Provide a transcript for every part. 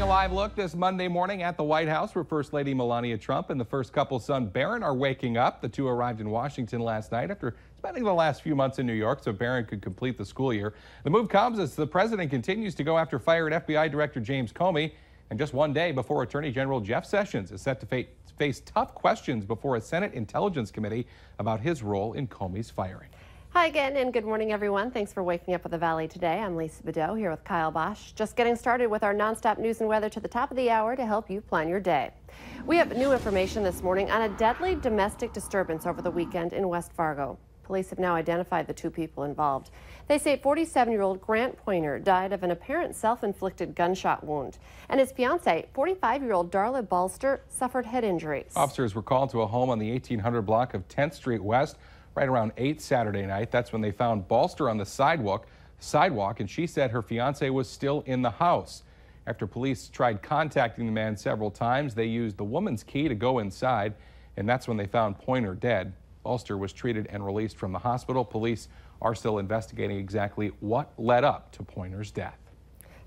a live look this Monday morning at the White House, where First Lady Melania Trump and the first couple's son Barron are waking up. The two arrived in Washington last night after spending the last few months in New York so Barron could complete the school year. The move comes as the president continues to go after fired FBI Director James Comey, and just one day before Attorney General Jeff Sessions is set to face tough questions before a Senate Intelligence Committee about his role in Comey's firing. Hi again, and good morning, everyone. Thanks for waking up with the Valley today. I'm Lisa Bedeau here with Kyle Bosch. Just getting started with our nonstop news and weather to the top of the hour to help you plan your day. We have new information this morning on a deadly domestic disturbance over the weekend in West Fargo. Police have now identified the two people involved. They say 47-year-old Grant Pointer died of an apparent self-inflicted gunshot wound, and his fiancée, 45-year-old Darla Balster, suffered head injuries. Officers were called to a home on the 1800 block of 10th Street West right around 8 Saturday night. That's when they found Balster on the sidewalk, and she said her fiancé was still in the house. After police tried contacting the man several times, they used the woman's key to go inside, and that's when they found Pointer dead. Balster was treated and released from the hospital. Police are still investigating exactly what led up to Pointer's death.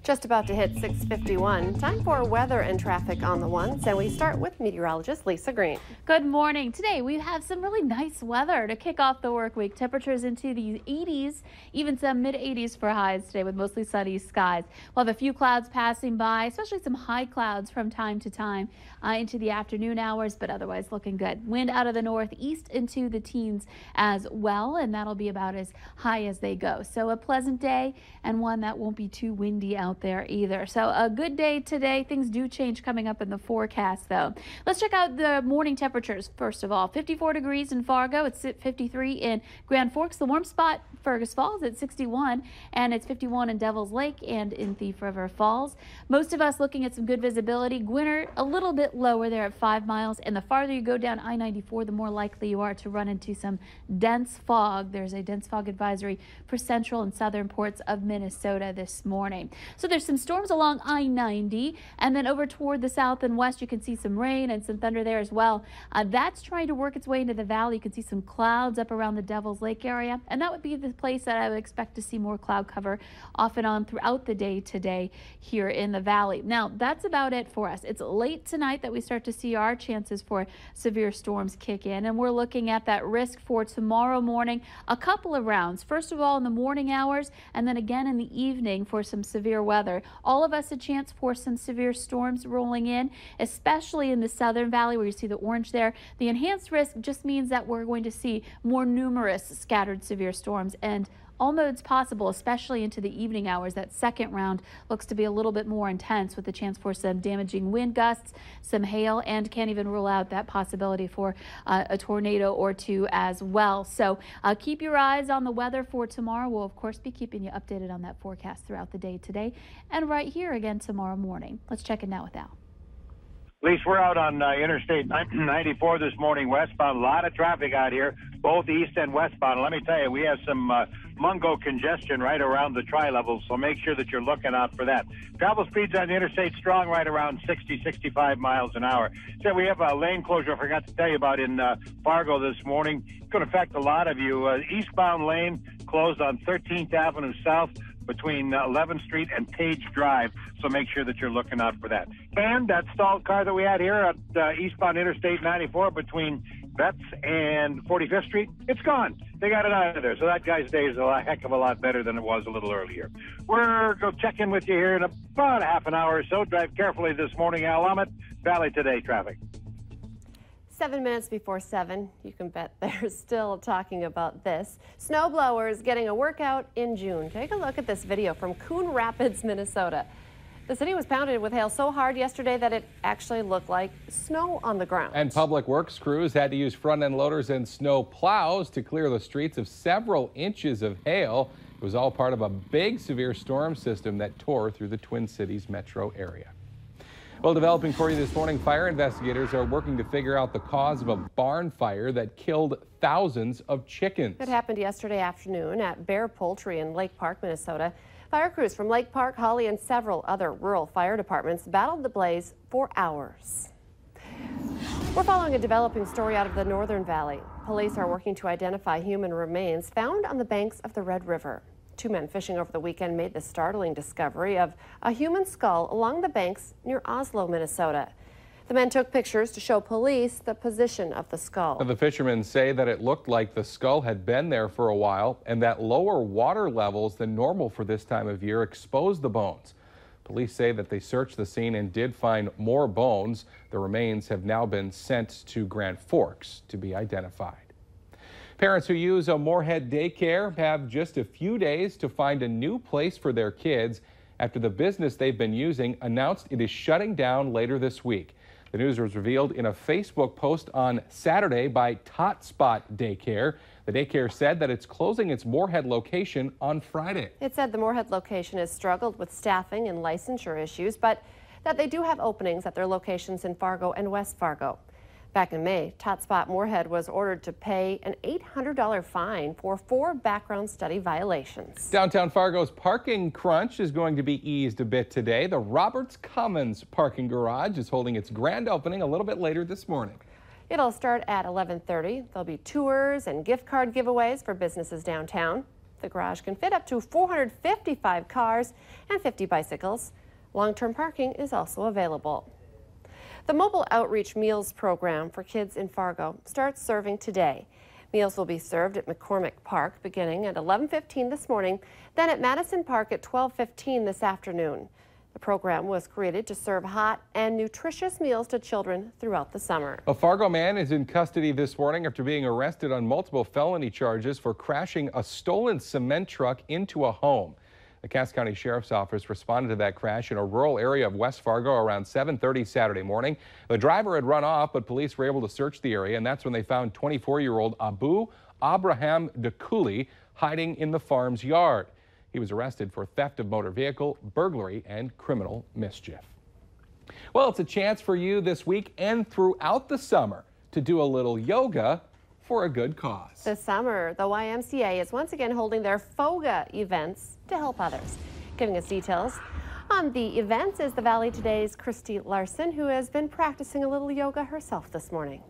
Just about to hit 6:51. Time for weather and traffic on the ones, and we start with meteorologist Lisa Green. Good morning. Today we have some really nice weather to kick off the work week. Temperatures into the 80s, even some mid-80s for highs today with mostly sunny skies. We'll have a few clouds passing by, especially some high clouds from time to time into the afternoon hours, but otherwise looking good. Wind out of the northeast into the teens as well, and that'll be about as high as they go. So a pleasant day and one that won't be too windy out there either. So a good day today. Things do change coming up in the forecast though. Let's check out the morning temperatures first of all. 54 degrees in Fargo. It's 53 in Grand Forks. The warm spot, Fergus Falls, at 61, and it's 51 in Devil's Lake and in Thief River Falls. Most of us looking at some good visibility. Gwinner a little bit lower there at 5 miles, and the farther you go down I-94, the more likely you are to run into some dense fog. There's a dense fog advisory for central and southern parts of Minnesota this morning. So there's some storms along I-90, and then over toward the south and west you can see some rain and some thunder there as well. That's trying to work its way into the valley. You can see some clouds up around the Devil's Lake area, and that would be the place that I would expect to see more cloud cover off and on throughout the day today here in the valley. Now that's about it for us. It's late tonight that we start to see our chances for severe storms kick in, and we're looking at that risk for tomorrow morning. A couple of rounds. First of all in the morning hours, and then again in the evening for some severe weather. All of us a chance for some severe storms rolling in, especially in the southern valley where you see the orange there. The enhanced risk just means that we're going to see more numerous scattered severe storms, and all modes possible, especially into the evening hours. That second round looks to be a little bit more intense with the chance for some damaging wind gusts, some hail, and can't even rule out that possibility for a tornado or two as well. So keep your eyes on the weather for tomorrow. We'll, of course, be keeping you updated on that forecast throughout the day today and right here again tomorrow morning. Let's check in now with Al. Police, we're out on Interstate 94 this morning, westbound. A lot of traffic out here, both east and westbound. Let me tell you, we have some mungo congestion right around the tri-levels, so make sure that you're looking out for that. Travel speeds on the interstate strong right around 60, 65 miles an hour. So we have a lane closure I forgot to tell you about in Fargo this morning. It's going to affect a lot of you. Eastbound lane closed on 13th Avenue South between 11th Street and Page Drive, so make sure that you're looking out for that. And that stalled car that we had here at eastbound Interstate 94 between Betts and 45th Street, it's gone. They got it out of there, so that guy's day is a heck of a lot better than it was a little earlier. We're going to check in with you here in about a half an hour or so. Drive carefully this morning. Al Ahmet, Valley Today traffic. 7 minutes before 7, you can bet they're still talking about this. Snowblowers getting a workout in June. Take a look at this video from Coon Rapids, Minnesota. The city was pounded with hail so hard yesterday that it actually looked like snow on the ground. And public works crews had to use front-end loaders and snow plows to clear the streets of several inches of hail. It was all part of a big severe storm system that tore through the Twin Cities metro area. Well, developing for you this morning, fire investigators are working to figure out the cause of a barn fire that killed thousands of chickens. It happened yesterday afternoon at Bear Poultry in Lake Park, Minnesota. Fire crews from Lake Park, Holly, and several other rural fire departments battled the blaze for hours. We're following a developing story out of the Northern Valley. Police are working to identify human remains found on the banks of the Red River. Two men fishing over the weekend made the startling discovery of a human skull along the banks near Oslo, Minnesota. The men took pictures to show police the position of the skull. The fishermen say that it looked like the skull had been there for a while and that lower water levels than normal for this time of year exposed the bones. Police say that they searched the scene and did find more bones. The remains have now been sent to Grand Forks to be identified. Parents who use a Moorhead daycare have just a few days to find a new place for their kids after the business they've been using announced it is shutting down later this week. The news was revealed in a Facebook post on Saturday by Tot Spot Daycare. The daycare said that it's closing its Moorhead location on Friday. It said the Moorhead location has struggled with staffing and licensure issues, but that they do have openings at their locations in Fargo and West Fargo. Back in May, Tot Spot Moorhead was ordered to pay an $800 fine for 4 background study violations. Downtown Fargo's parking crunch is going to be eased a bit today. The Roberts Commons parking garage is holding its grand opening a little bit later this morning. It'll start at 11:30. There'll be tours and gift card giveaways for businesses downtown. The garage can fit up to 455 cars and 50 bicycles. Long-term parking is also available. The Mobile Outreach Meals Program for kids in Fargo starts serving today. Meals will be served at McCormick Park beginning at 11:15 this morning, then at Madison Park at 12:15 this afternoon. The program was created to serve hot and nutritious meals to children throughout the summer. A Fargo man is in custody this morning after being arrested on multiple felony charges for crashing a stolen cement truck into a home. The Cass County Sheriff's Office responded to that crash in a rural area of West Fargo around 7:30 Saturday morning. The driver had run off, but police were able to search the area, and that's when they found 24-year-old Abu Abraham Dakuli hiding in the farm's yard. He was arrested for theft of motor vehicle, burglary, and criminal mischief. Well, it's a chance for you this week and throughout the summer to do a little yoga for a good cause. This summer, the YMCA is once again holding their FOGA events to help others. Giving us details on the events is the Valley Today's Christy Larson, who has been practicing a little yoga herself this morning.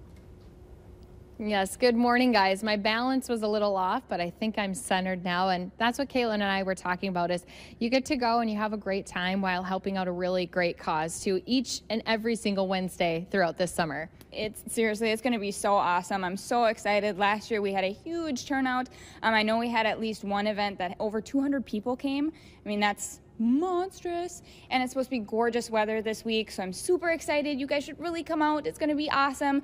Yes, good morning, guys. My balance was a little off, but I think I'm centered now, and that's what Caitlin and I were talking about is you get to go and you have a great time while helping out a really great cause to each and every single Wednesday throughout this summer. It's going to be so awesome. I'm so excited. Last year we had a huge turnout. I know we had at least one event that over 200 people came. I mean, that's monstrous, and it's supposed to be gorgeous weather this week, so I'm super excited. You guys should really come out. It's going to be awesome.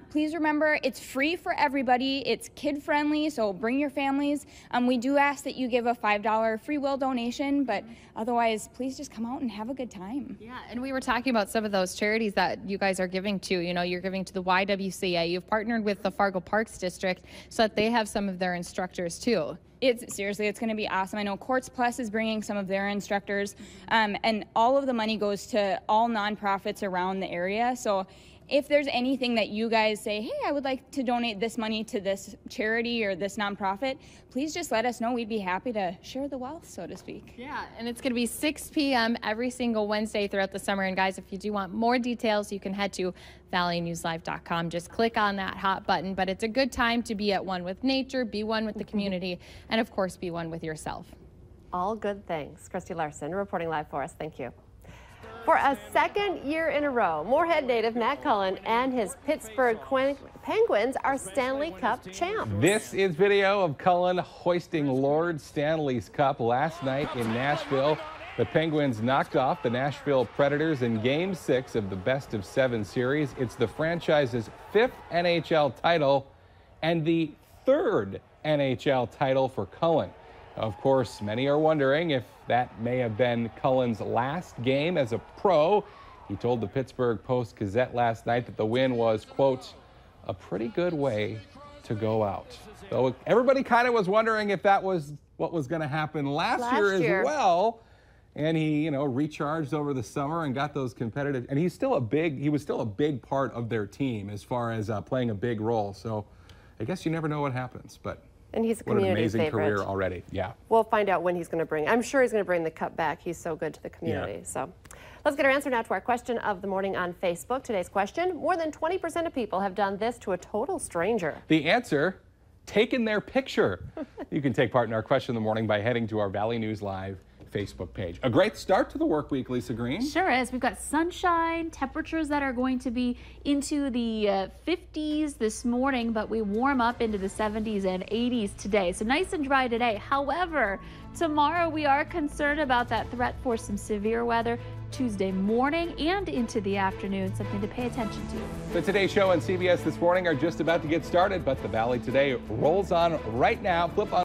Please remember, it's free for everybody. It's kid friendly, so bring your families. We do ask that you give a $5 free will donation, but otherwise please just come out and have a good time. Yeah, and we were talking about some of those charities that you guys are giving to. You know, you're giving to the YWCA. You've partnered with the Fargo Parks District so that they have some of their instructors too. It's going to be awesome. I know Courts Plus is bringing some of their instructors, and all of the money goes to all nonprofits around the area. So if there's anything that you guys say, hey, I would like to donate this money to this charity or this nonprofit, please just let us know. We'd be happy to share the wealth, so to speak. Yeah, and it's going to be 6 p.m. every single Wednesday throughout the summer. And guys, if you do want more details, you can head to valleynewslive.com. Just click on that hot button. But it's a good time to be at one with nature, be one with the community, and of course, be one with yourself. All good things. Christy Larson reporting live for us. Thank you. For a second year in a row, Moorhead native Matt Cullen and his Pittsburgh Penguins are Stanley Cup champs. This is video of Cullen hoisting Lord Stanley's Cup last night in Nashville. The Penguins knocked off the Nashville Predators in Game 6 of the best-of-7 series. It's the franchise's 5th NHL title and the 3rd NHL title for Cullen. Of course, many are wondering if that may have been Cullen's last game as a pro. He told the Pittsburgh Post-Gazette last night that the win was, quote, a pretty good way to go out. So everybody kind of was wondering if that was what was going to happen last year as well. And he, you know, recharged over the summer and got those competitive. And he was still a big part of their team as far as playing a big role. So I guess you never know what happens, but. And he's a what an community amazing favorite. career already. Yeah. We'll find out when he's going to bring. I'm sure he's going to bring the cup back. He's so good to the community. Yeah. So let's get our answer now to our question of the morning on Facebook. Today's question: more than 20% of people have done this to a total stranger. The answer: taken their picture. You can take part in our question of the morning by heading to our Valley News Live Facebook page. A great start to the work week, Lisa Green. Sure is. We've got sunshine, temperatures that are going to be into the 50s this morning, but we warm up into the 70s and 80s today. So nice and dry today. However, tomorrow we are concerned about that threat for some severe weather Tuesday morning and into the afternoon, something to pay attention to. The Today Show and CBS This Morning are just about to get started, but the Valley Today rolls on right now. Flip on